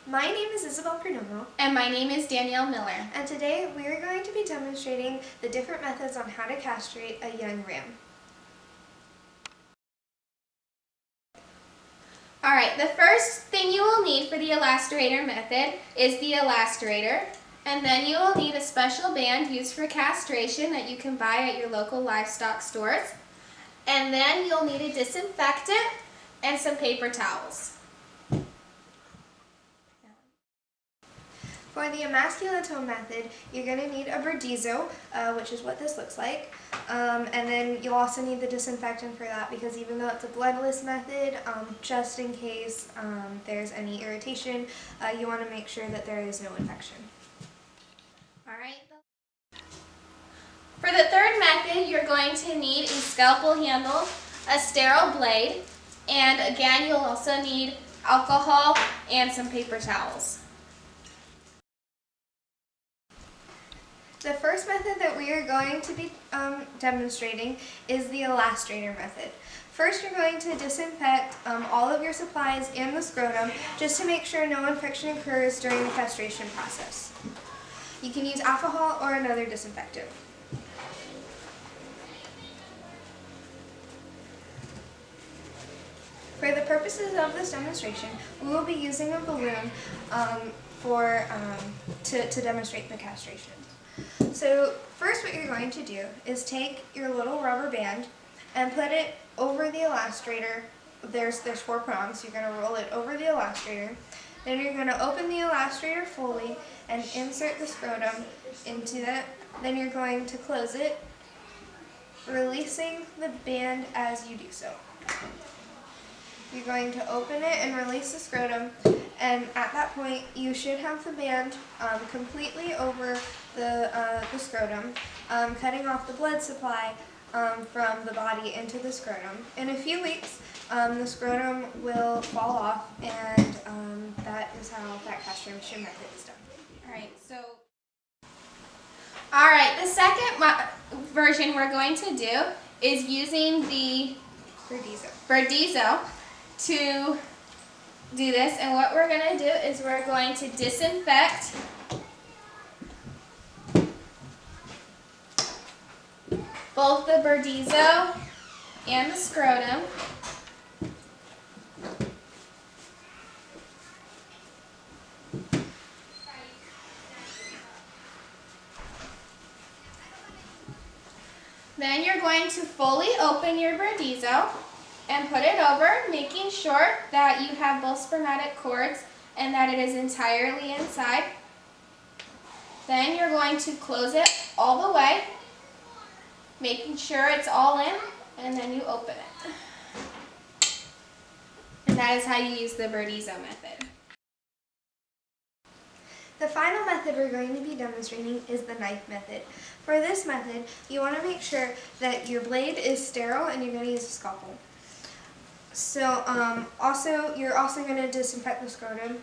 My name is Isabel Perdomo. And my name is Danielle Miller. And today we are going to be demonstrating the different methods on how to castrate a young ram. Alright, the first thing you will need for the elasterator method is the elasterator. And then you will need a special band used for castration that you can buy at your local livestock stores. And then you'll need a disinfectant and some paper towels. For the emasculato method, you're going to need a Perdomo, which is what this looks like. And then you'll also need the disinfectant for that because even though it's a bloodless method, just in case there's any irritation, you want to make sure that there is no infection. Alright. For the third method, you're going to need a scalpel handle, a sterile blade, and again, you'll also need alcohol and some paper towels. The first method that we are going to be demonstrating is the elasterator method. First, you're going to disinfect all of your supplies and the scrotum just to make sure no infection occurs during the castration process. You can use alcohol or another disinfectant. For the purposes of this demonstration, we will be using a balloon to demonstrate the castration. So first what you're going to do is take your little rubber band and put it over the elasterator. There's 4 prongs. You're going to roll it over the elasterator. Then you're going to open the elasterator fully and insert the scrotum into that. Then you're going to close it, releasing the band as you do so. You're going to open it and release the scrotum, and at that point you should have the band completely over the scrotum, cutting off the blood supply from the body into the scrotum. In a few weeks, the scrotum will fall off, and that is how that castration method is done. Alright, the second version we're going to do is using the Perdomo to do this, and what we're going to do is we're going to disinfect both the Perdomo and the scrotum. Then you're going to fully open your Perdomo and put it over, making sure that you have both spermatic cords and that it is entirely inside. Then you're going to close it all the way, making sure it's all in, and then you open it. And that is how you use the Perdomo method. The final method we're going to be demonstrating is the knife method. For this method, you want to make sure that your blade is sterile and you're going to use a scalpel. So you're also going to disinfect the scrotum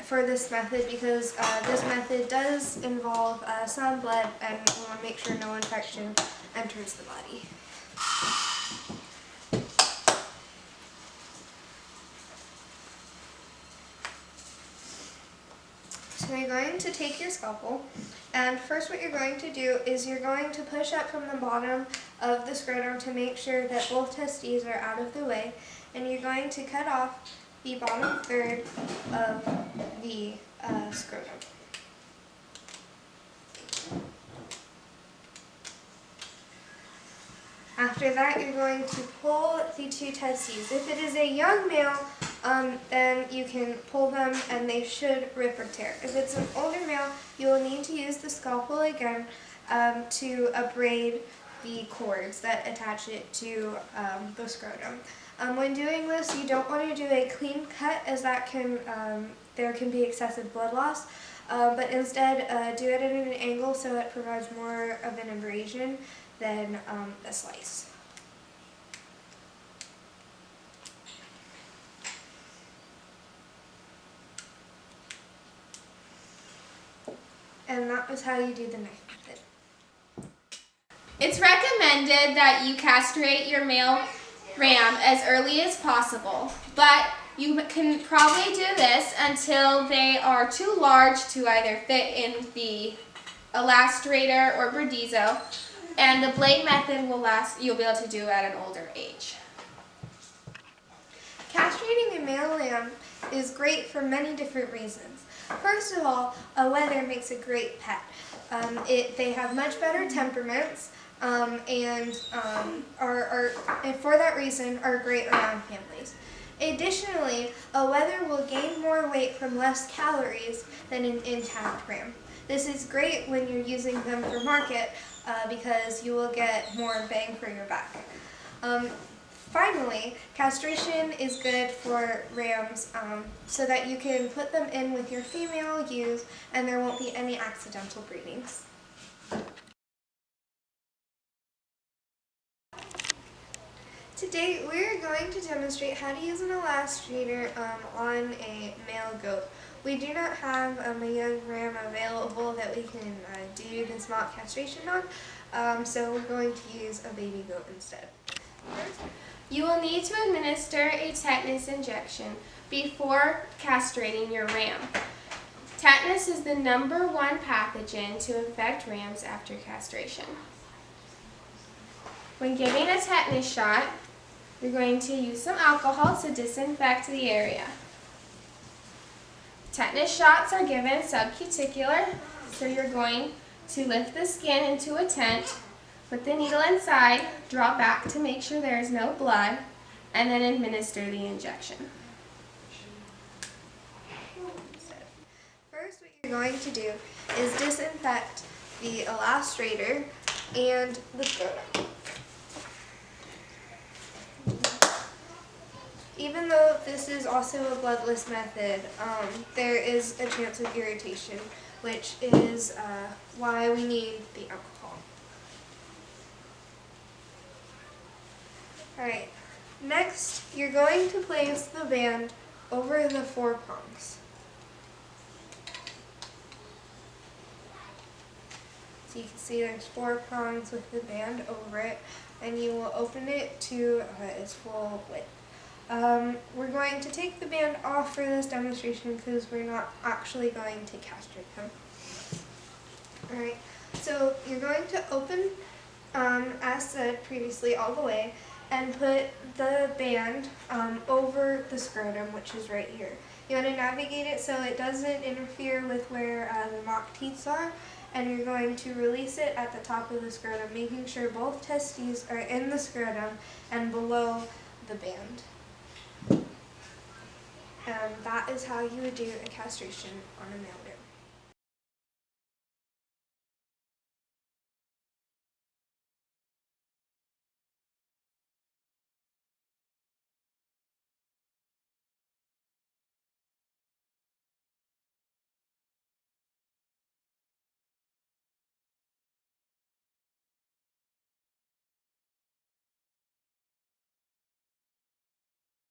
for this method because this method does involve some blood, and we want to make sure no infection enters the body. So you're going to take your scalpel, and first what you're going to do is you're going to push up from the bottom of the scrotum to make sure that both testes are out of the way, and you're going to cut off the bottom third of the scrotum. After that, you're going to pull the 2 testes. If it is a young male, then you can pull them and they should rip or tear. If it's an older male, you will need to use the scalpel again to abrade the cords that attach it to the scrotum. When doing this, you don't want to do a clean cut, as that there can be excessive blood loss, but instead do it at an angle so it provides more of an abrasion than a slice. And that is how you do the knife method. It's recommended that you castrate your male ram as early as possible, but You can probably do this until they are too large to either fit in the elastrator or Perdomo, and the blade method will last, you'll be able to do at an older age. Castrating a male lamb is great for many different reasons. First of all, a wether makes a great pet. They have much better temperaments and for that reason are great around families. Additionally, a wether will gain more weight from less calories than an intact ram. This is great when you're using them for market because you will get more bang for your buck. Finally, castration is good for rams so that you can put them in with your female ewes and there won't be any accidental breedings. Today we're going to demonstrate how to use an elastrator on a male goat. We do not have a young ram available that we can do the small castration on, so we're going to use a baby goat instead. First, you will need to administer a tetanus injection before castrating your ram. Tetanus is the #1 pathogen to infect rams after castration. When giving a tetanus shot, you're going to use some alcohol to disinfect the area. Tetanus shots are given subcuticular, so you're going to lift the skin into a tent, put the needle inside, draw back to make sure there is no blood, and then administer the injection. First, what you're going to do is disinfect the elastrator and the scrotum. Even though this is also a bloodless method, there is a chance of irritation, which is why we need the alcohol. Alright, next you're going to place the band over the foreprongs. So you can see there's 4 prongs with the band over it, and you will open it to its full width. We're going to take the band off for this demonstration because we're not actually going to castrate them. Alright, so you're going to open, as said previously, all the way, and put the band over the scrotum, which is right here. You want to navigate it so it doesn't interfere with where the mock teats are, and you're going to release it at the top of the scrotum, making sure both testes are in the scrotum and below the band. And that is how you would do a castration on a male bear.